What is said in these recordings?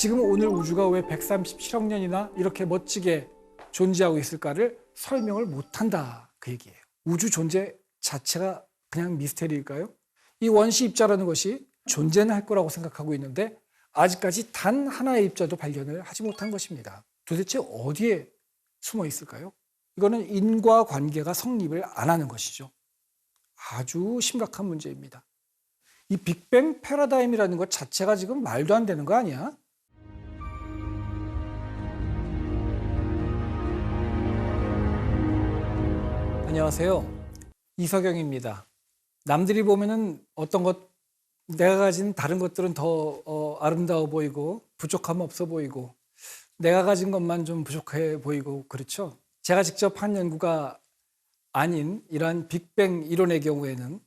지금 오늘 우주가 왜 137억 년이나 이렇게 멋지게 존재하고 있을까를 설명을 못한다, 그 얘기예요. 우주 존재 자체가 그냥 미스테리일까요? 이 원시 입자라는 것이 존재는 할 거라고 생각하고 있는데 아직까지 단 하나의 입자도 발견을 하지 못한 것입니다. 도대체 어디에 숨어 있을까요? 이거는 인과관계가 성립을 안 하는 것이죠. 아주 심각한 문제입니다. 이 빅뱅 패러다임이라는 것 자체가 지금 말도 안 되는 거 아니야? 안녕하세요. 이석영입니다. 남들이 보면은 어떤 것, 내가 가진 다른 것들은 더 아름다워 보이고 부족함 없어 보이고 내가 가진 것만 좀 부족해 보이고 그렇죠. 제가 직접 한 연구가 아닌 이러한 빅뱅 이론의 경우에는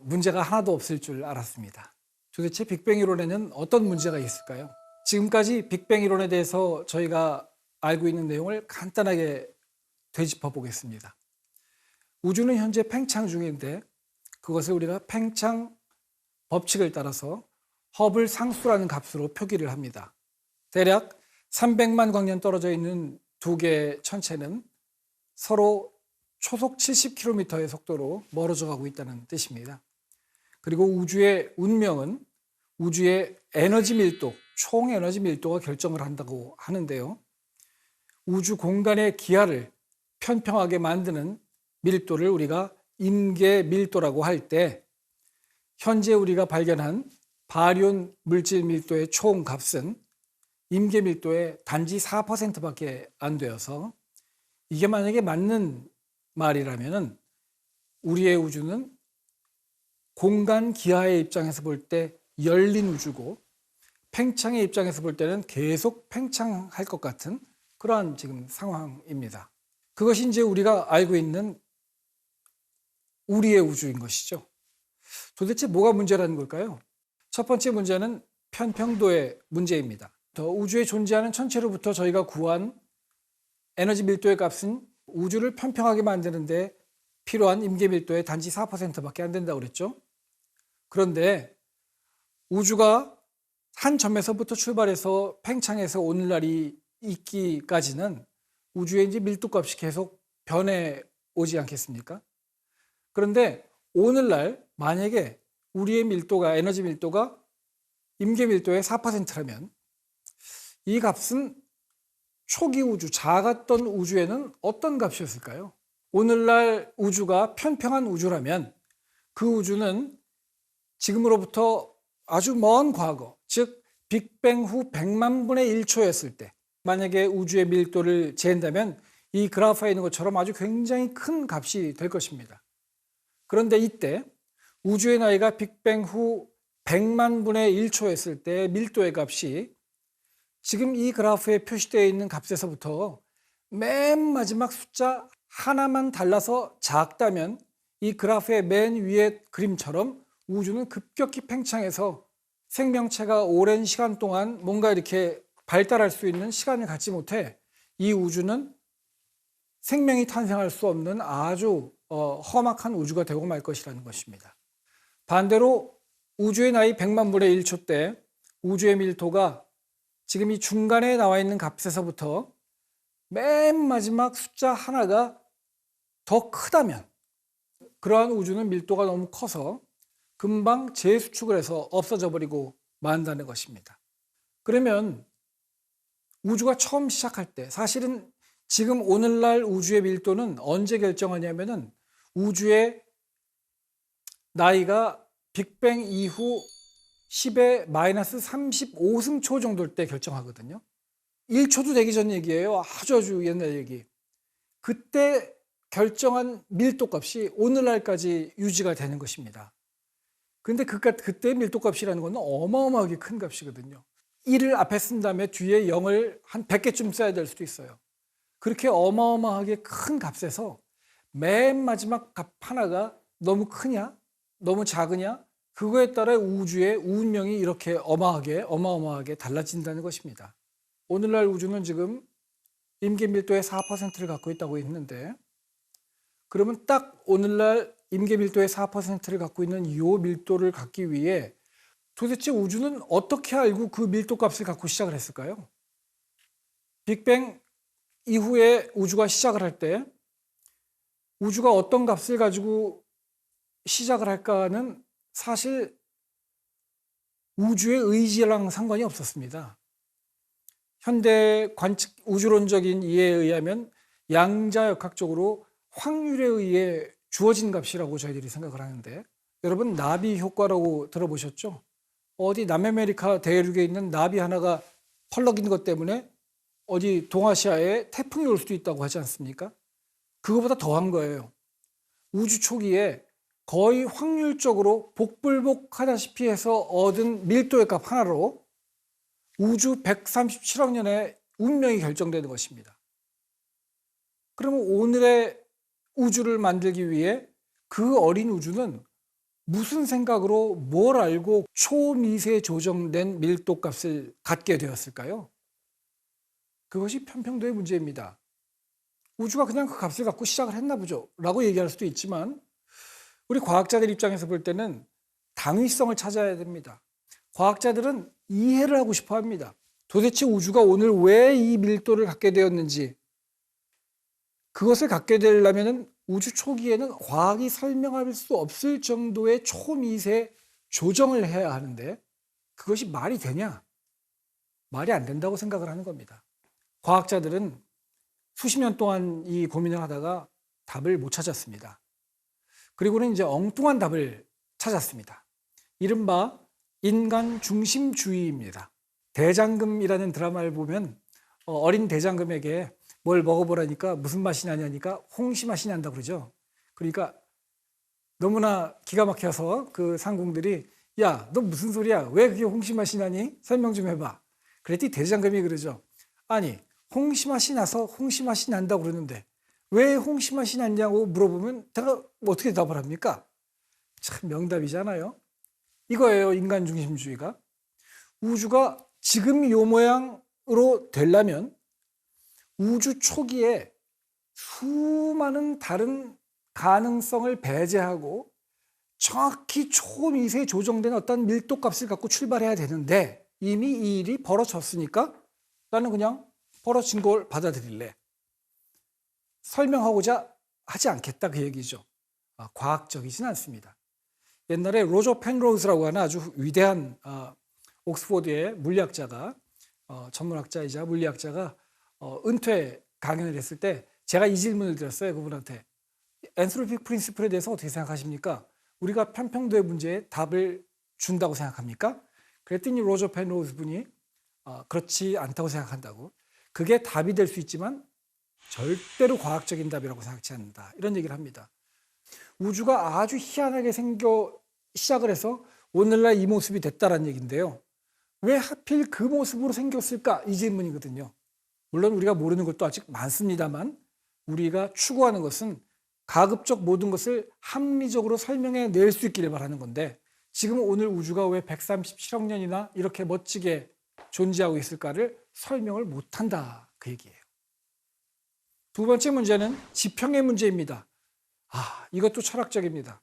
문제가 하나도 없을 줄 알았습니다. 도대체 빅뱅 이론에는 어떤 문제가 있을까요? 지금까지 빅뱅 이론에 대해서 저희가 알고 있는 내용을 간단하게 되짚어 보겠습니다. 우주는 현재 팽창 중인데 그것을 우리가 팽창 법칙을 따라서 허블 상수라는 값으로 표기를 합니다. 대략 300만 광년 떨어져 있는 두 개의 천체는 서로 초속 70km의 속도로 멀어져 가고 있다는 뜻입니다. 그리고 우주의 운명은 우주의 에너지 밀도, 총 에너지 밀도가 결정을 한다고 하는데요. 우주 공간의 기하를 편평하게 만드는 밀도를 우리가 임계 밀도라고 할 때 현재 우리가 발견한 바리온 물질 밀도의 총 값은 임계 밀도의 단지 4%밖에 안 되어서 이게 만약에 맞는 말이라면 우리의 우주는 공간 기하의 입장에서 볼 때 열린 우주고 팽창의 입장에서 볼 때는 계속 팽창할 것 같은 그러한 지금 상황입니다. 그것이 이제 우리가 알고 있는 우리의 우주인 것이죠. 도대체 뭐가 문제라는 걸까요? 첫 번째 문제는 편평도의 문제입니다. 우주에 존재하는 천체로부터 저희가 구한 에너지 밀도의 값은 우주를 편평하게 만드는데 필요한 임계 밀도의 단지 4%밖에 안 된다고 그랬죠. 그런데 우주가 한 점에서부터 출발해서 팽창해서 오늘날이 있기까지는 우주의 이제 밀도 값이 계속 변해 오지 않겠습니까? 그런데 오늘날 만약에 우리의 밀도가, 에너지 밀도가 임계 밀도의 4%라면 이 값은 초기 우주, 작았던 우주에는 어떤 값이었을까요? 오늘날 우주가 편평한 우주라면 그 우주는 지금으로부터 아주 먼 과거, 즉 빅뱅 후 100만 분의 1초였을 때 만약에 우주의 밀도를 재는다면 이 그래프에 있는 것처럼 아주 굉장히 큰 값이 될 것입니다. 그런데 이때 우주의 나이가 빅뱅 후 100만 분의 1초였을 때 밀도의 값이 지금 이 그래프에 표시되어 있는 값에서부터 맨 마지막 숫자 하나만 달라서 작다면 이 그래프의 맨 위의 그림처럼 우주는 급격히 팽창해서 생명체가 오랜 시간 동안 뭔가 이렇게 발달할 수 있는 시간을 갖지 못해 이 우주는 생명이 탄생할 수 없는 아주 험악한 우주가 되고 말 것이라는 것입니다. 반대로 우주의 나이 100만 분의 1초 때 우주의 밀도가 지금 이 중간에 나와 있는 값에서부터 맨 마지막 숫자 하나가 더 크다면 그러한 우주는 밀도가 너무 커서 금방 재수축을 해서 없어져 버리고 만다는 것입니다. 그러면 우주가 처음 시작할 때 사실은 지금 오늘날 우주의 밀도는 언제 결정하냐면은 우주의 나이가 빅뱅 이후 10의 마이너스 35승초 정도일 때 결정하거든요. 1초도 되기 전 얘기예요. 아주 옛날 얘기. 그때 결정한 밀도 값이 오늘날까지 유지가 되는 것입니다. 근데 그때 밀도 값이라는 건 어마어마하게 큰 값이거든요. 1을 앞에 쓴 다음에 뒤에 0을 한 100개쯤 써야 될 수도 있어요. 그렇게 어마어마하게 큰 값에서 맨 마지막 값 하나가 너무 크냐? 너무 작으냐? 그거에 따라 우주의 운명이 이렇게 어마어마하게 달라진다는 것입니다. 오늘날 우주는 지금 임계 밀도의 4%를 갖고 있다고 했는데 그러면 딱 오늘날 임계 밀도의 4%를 갖고 있는 이 밀도를 갖기 위해 도대체 우주는 어떻게 알고 그 밀도값을 갖고 시작을 했을까요? 빅뱅 이후에 우주가 시작을 할 때 우주가 어떤 값을 가지고 시작을 할까는 사실 우주의 의지랑 상관이 없었습니다. 현대 관측 우주론적인 이해에 의하면 양자역학적으로 확률에 의해 주어진 값이라고 저희들이 생각을 하는데, 여러분 나비 효과라고 들어보셨죠? 어디 남아메리카 대륙에 있는 나비 하나가 펄럭이는 것 때문에 어디 동아시아에 태풍이 올 수도 있다고 하지 않습니까? 그거보다 더한 거예요. 우주 초기에 거의 확률적으로 복불복하다시피 해서 얻은 밀도의 값 하나로 우주 137억 년의 운명이 결정되는 것입니다. 그러면 오늘의 우주를 만들기 위해 그 어린 우주는 무슨 생각으로 뭘 알고 초미세 조정된 밀도 값을 갖게 되었을까요? 그것이 편평도의 문제입니다. 우주가 그냥 그 값을 갖고 시작을 했나 보죠 라고 얘기할 수도 있지만, 우리 과학자들 입장에서 볼 때는 당위성을 찾아야 됩니다. 과학자들은 이해를 하고 싶어 합니다. 도대체 우주가 오늘 왜 이 밀도를 갖게 되었는지, 그것을 갖게 되려면 우주 초기에는 과학이 설명할 수 없을 정도의 초미세 조정을 해야 하는데, 그것이 말이 되냐? 말이 안 된다고 생각을 하는 겁니다. 과학자들은 수십 년 동안 이 고민을 하다가 답을 못 찾았습니다. 그리고는 이제 엉뚱한 답을 찾았습니다. 이른바 인간 중심주의입니다. 대장금이라는 드라마를 보면 어린 대장금에게 뭘 먹어보라니까 무슨 맛이 나냐니까 홍시 맛이 난다 그러죠. 그러니까 너무나 기가 막혀서 그 상궁들이 야, 너 무슨 소리야? 왜 그게 홍시 맛이 나니? 설명 좀 해봐. 그랬더니 대장금이 그러죠. 아니, 홍시 맛이 나서 홍시 맛이 난다고 그러는데 왜 홍시 맛이 났냐고 물어보면 내가 어떻게 대답을 합니까? 참 명답이잖아요. 이거예요, 인간 중심주의가. 우주가 지금 이 모양으로 되려면 우주 초기에 수많은 다른 가능성을 배제하고 정확히 초미세 조정된 어떤 밀도 값을 갖고 출발해야 되는데, 이미 이 일이 벌어졌으니까 나는 그냥 벌어진 걸 받아들일래. 설명하고자 하지 않겠다, 그 얘기죠. 과학적이진 않습니다. 옛날에 로저 펜로우즈라고 하는 아주 위대한 옥스포드의 물리학자가, 천문학자이자 물리학자가 은퇴 강연을 했을 때 제가 이 질문을 드렸어요, 그분한테. 엔트로피 프린시플에 대해서 어떻게 생각하십니까? 우리가 편평도의 문제에 답을 준다고 생각합니까? 그랬더니 로저 펜로우즈 분이 그렇지 않다고 생각한다고. 그게 답이 될 수 있지만 절대로 과학적인 답이라고 생각지 않는다, 이런 얘기를 합니다. 우주가 아주 희한하게 시작을 해서 오늘날 이 모습이 됐다라는 얘기인데요. 왜 하필 그 모습으로 생겼을까? 이 질문이거든요. 물론 우리가 모르는 것도 아직 많습니다만, 우리가 추구하는 것은 가급적 모든 것을 합리적으로 설명해 낼 수 있기를 바라는 건데, 지금 오늘 우주가 왜 137억 년이나 이렇게 멋지게 존재하고 있을까를 설명을 못한다, 그 얘기예요. 두 번째 문제는 지평의 문제입니다. 이것도 철학적입니다.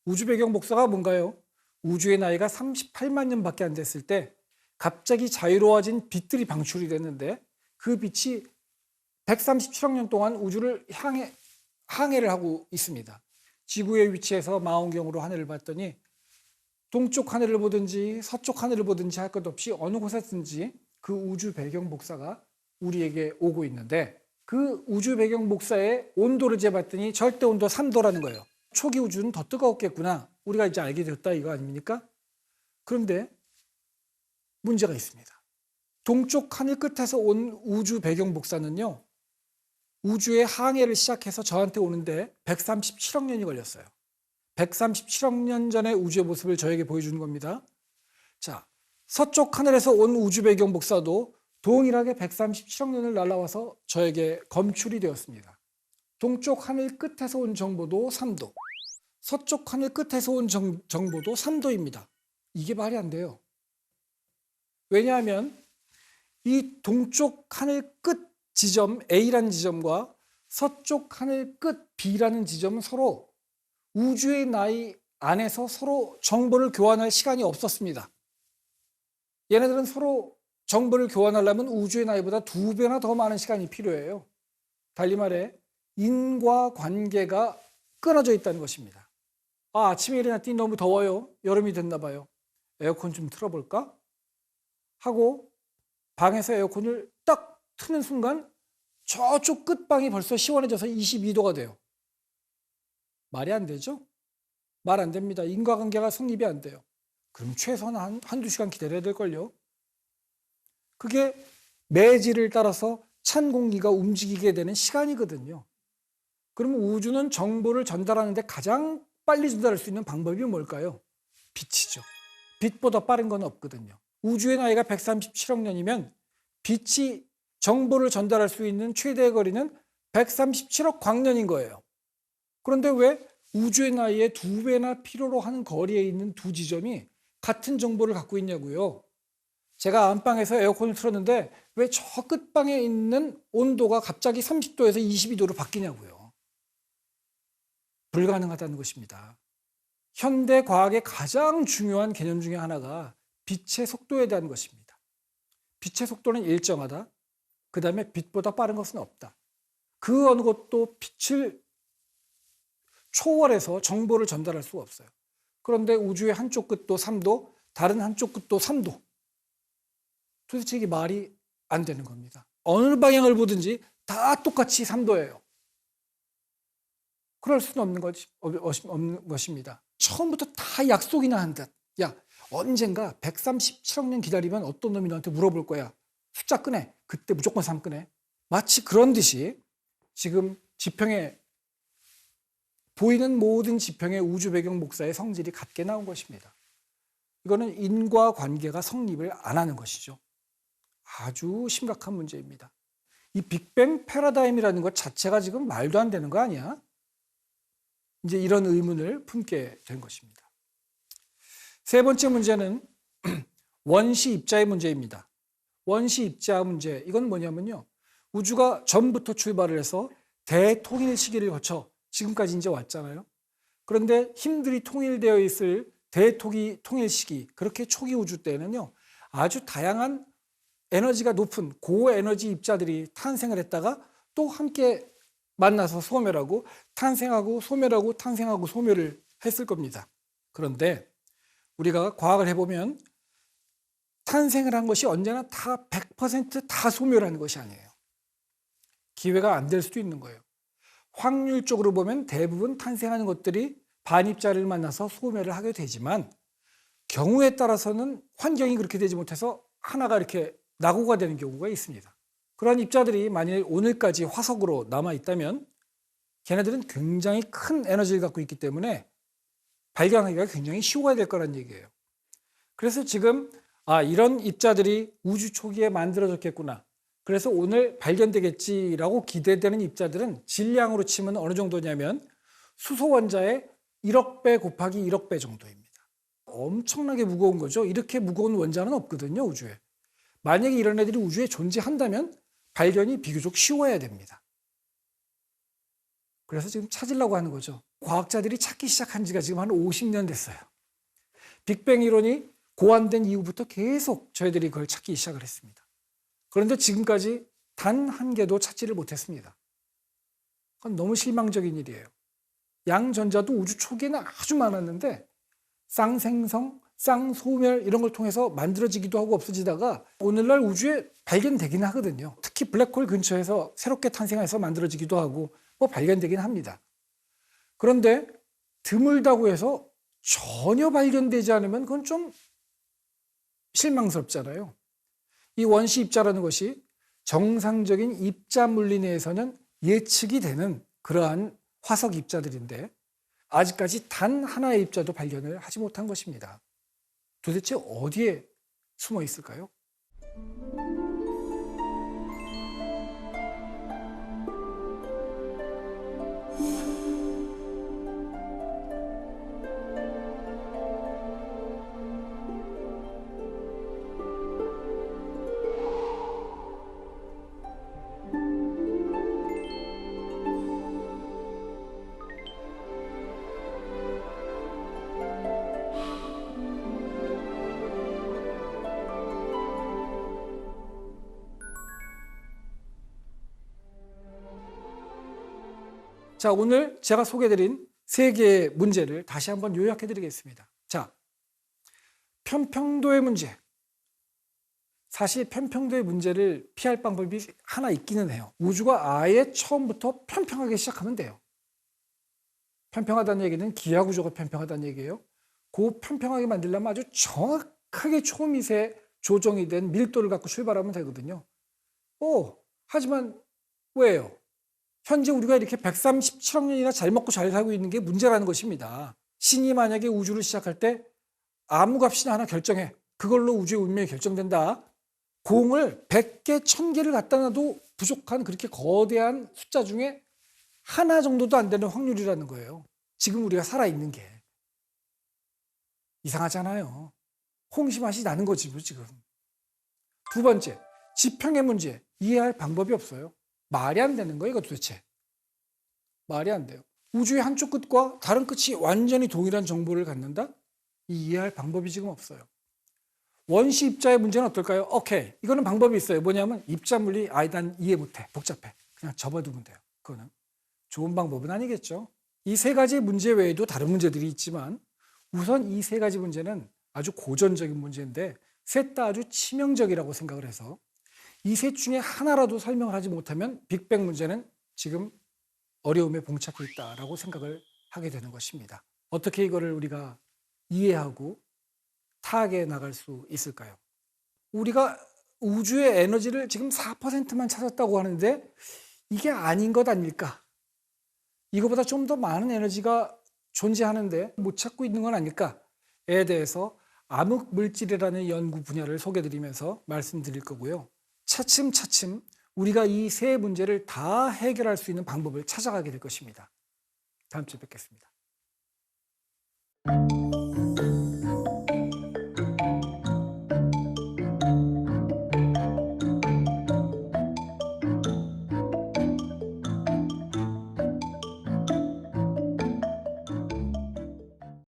우주 배경 복사가 뭔가요? 우주의 나이가 38만 년밖에 안 됐을 때 갑자기 자유로워진 빛들이 방출이 됐는데, 그 빛이 137억 년 동안 우주를 항해를 하고 있습니다. 지구의 위치에서 망원경으로 하늘을 봤더니 동쪽 하늘을 보든지 서쪽 하늘을 보든지 할 것 없이 어느 곳에든지 그 우주 배경 복사가 우리에게 오고 있는데, 그 우주 배경 복사의 온도를 재봤더니 절대 온도 3도라는 거예요. 초기 우주는 더 뜨거웠겠구나, 우리가 이제 알게 됐다, 이거 아닙니까? 그런데 문제가 있습니다. 동쪽 하늘 끝에서 온 우주 배경 복사는요, 우주의 항해를 시작해서 저한테 오는데 137억 년이 걸렸어요. 137억 년 전의 우주의 모습을 저에게 보여주는 겁니다. 자, 서쪽 하늘에서 온 우주 배경 복사도 동일하게 137억 년을 날아와서 저에게 검출이 되었습니다. 동쪽 하늘 끝에서 온 정보도 3도, 서쪽 하늘 끝에서 온 정보도 3도입니다. 이게 말이 안 돼요. 왜냐하면 이 동쪽 하늘 끝 지점 A라는 지점과 서쪽 하늘 끝 B라는 지점은 서로 우주의 나이 안에서 서로 정보를 교환할 시간이 없었습니다. 얘네들은 서로 정보를 교환하려면 우주의 나이보다 2배나 더 많은 시간이 필요해요. 달리 말해 인과관계가 끊어져 있다는 것입니다. 아침에 일어났더니 너무 더워요. 여름이 됐나 봐요. 에어컨 좀 틀어볼까? 하고 방에서 에어컨을 딱 트는 순간 저쪽 끝방이 벌써 시원해져서 22도가 돼요. 말이 안 되죠? 말 안 됩니다. 인과관계가 성립이 안 돼요. 그럼 최소한 한두 시간 기다려야 될걸요. 그게 매질을 따라서 찬 공기가 움직이게 되는 시간이거든요. 그럼 우주는 정보를 전달하는데 가장 빨리 전달할 수 있는 방법이 뭘까요? 빛이죠. 빛보다 빠른 건 없거든요. 우주의 나이가 137억 년이면 빛이 정보를 전달할 수 있는 최대의 거리는 137억 광년인 거예요. 그런데 왜 우주의 나이의 2배나 필요로 하는 거리에 있는 두 지점이 같은 정보를 갖고 있냐고요. 제가 안방에서 에어컨을 틀었는데 왜 저 끝방에 있는 온도가 갑자기 30도에서 22도로 바뀌냐고요. 불가능하다는 것입니다. 현대 과학의 가장 중요한 개념 중에 하나가 빛의 속도에 대한 것입니다. 빛의 속도는 일정하다. 그 다음에 빛보다 빠른 것은 없다. 그 어느 것도 빛을 초월해서 정보를 전달할 수가 없어요. 그런데 우주의 한쪽 끝도 3도, 다른 한쪽 끝도 3도. 도대체 이게 말이 안 되는 겁니다. 어느 방향을 보든지 다 똑같이 3도예요. 그럴 수는 없는 것입니다. 처음부터 다 약속이나 한 듯. 야, 언젠가 137억 년 기다리면 어떤 놈이 너한테 물어볼 거야. 숫자 꺼내. 그때 무조건 3 꺼내. 마치 그런 듯이 지금 지평에 보이는 모든 지평의 우주 배경 목사의 성질이 같게 나온 것입니다. 이거는 인과관계가 성립을 안 하는 것이죠. 아주 심각한 문제입니다. 이 빅뱅 패러다임이라는 것 자체가 지금 말도 안 되는 거 아니야? 이제 이런 의문을 품게 된 것입니다. 세 번째 문제는 원시 입자의 문제입니다. 원시 입자 문제, 이건 뭐냐면요. 우주가 전부터 출발을 해서 대통일 시기를 거쳐 지금까지 이제 왔잖아요. 그런데 힘들이 통일되어 있을 대통일 시기, 그렇게 초기 우주 때는요, 아주 다양한 에너지가 높은 고에너지 입자들이 탄생을 했다가 또 함께 만나서 소멸하고 탄생하고 소멸하고 탄생하고 소멸을 했을 겁니다. 그런데 우리가 과학을 해보면 탄생을 한 것이 언제나 다 100%다 소멸하는 것이 아니에요. 기회가 안 될 수도 있는 거예요. 확률적으로 보면 대부분 탄생하는 것들이 반입자를 만나서 소멸을 하게 되지만 경우에 따라서는 환경이 그렇게 되지 못해서 하나가 이렇게 낙오가 되는 경우가 있습니다. 그러한 입자들이 만일 오늘까지 화석으로 남아있다면 걔네들은 굉장히 큰 에너지를 갖고 있기 때문에 발견하기가 굉장히 쉬워야 될 거란 얘기예요. 그래서 지금 이런 입자들이 우주 초기에 만들어졌겠구나. 그래서 오늘 발견되겠지라고 기대되는 입자들은 질량으로 치면 어느 정도냐면 수소 원자의 1억 배 곱하기 1억 배 정도입니다. 엄청나게 무거운 거죠. 이렇게 무거운 원자는 없거든요, 우주에. 만약에 이런 애들이 우주에 존재한다면 발견이 비교적 쉬워야 됩니다. 그래서 지금 찾으려고 하는 거죠. 과학자들이 찾기 시작한 지가 지금 한 50년 됐어요. 빅뱅 이론이 고안된 이후부터 계속 저희들이 그걸 찾기 시작을 했습니다. 그런데 지금까지 단 한 개도 찾지를 못했습니다. 그건 너무 실망적인 일이에요. 양전자도 우주 초기에는 아주 많았는데 쌍생성, 쌍소멸 이런 걸 통해서 만들어지기도 하고 없어지다가 오늘날 우주에 발견되긴 하거든요. 특히 블랙홀 근처에서 새롭게 탄생해서 만들어지기도 하고 발견되긴 합니다. 그런데 드물다고 해서 전혀 발견되지 않으면 그건 좀 실망스럽잖아요. 이 원시 입자라는 것이 정상적인 입자 물리 내에서는 예측이 되는 그러한 화석 입자들인데 아직까지 단 하나의 입자도 발견을 하지 못한 것입니다. 도대체 어디에 숨어 있을까요? 자, 오늘 제가 소개해드린 3개의 문제를 다시 한번 요약해드리겠습니다. 자, 편평도의 문제. 사실 편평도의 문제를 피할 방법이 하나 있기는 해요. 우주가 아예 처음부터 편평하게 시작하면 돼요. 편평하다는 얘기는 기하구조가 편평하다는 얘기예요. 그 편평하게 만들려면 아주 정확하게 초미세 조정이 된 밀도를 갖고 출발하면 되거든요. 하지만 왜요? 현재 우리가 이렇게 137억 년이나 잘 먹고 잘 살고 있는 게 문제라는 것입니다. 신이 만약에 우주를 시작할 때 아무 값이나 하나 결정해. 그걸로 우주의 운명이 결정된다. 공을 100개, 1000개를 갖다 놔도 부족한 그렇게 거대한 숫자 중에 하나 정도도 안 되는 확률이라는 거예요. 지금 우리가 살아있는 게. 이상하잖아요. 홍시맛이 나는 거지, 지금. 2번째, 지평의 문제. 이해할 방법이 없어요. 말이 안 되는 거예요, 이거 도대체. 말이 안 돼요. 우주의 한쪽 끝과 다른 끝이 완전히 동일한 정보를 갖는다? 이해할 방법이 지금 없어요. 원시 입자의 문제는 어떨까요? 오케이. 이거는 방법이 있어요. 뭐냐면 입자 물리, 난 이해 못해. 복잡해. 그냥 접어두면 돼요. 그거는. 좋은 방법은 아니겠죠. 이 3가지 문제 외에도 다른 문제들이 있지만 우선 이 3가지 문제는 아주 고전적인 문제인데 셋 다 아주 치명적이라고 생각을 해서 이 셋 중에 하나라도 설명을 하지 못하면 빅뱅 문제는 지금 어려움에 봉착해 있다라고 생각을 하게 되는 것입니다. 어떻게 이거를 우리가 이해하고 타악해 나갈 수 있을까요? 우리가 우주의 에너지를 지금 4%만 찾았다고 하는데 이게 아닌 것 아닐까? 이거보다 좀 더 많은 에너지가 존재하는데 못 찾고 있는 건 아닐까에 대해서 암흑물질이라는 연구 분야를 소개드리면서 말씀드릴 거고요. 차츰차츰 우리가 이 3 문제를 다 해결할 수 있는 방법을 찾아가게 될 것입니다. 다음 주에 뵙겠습니다.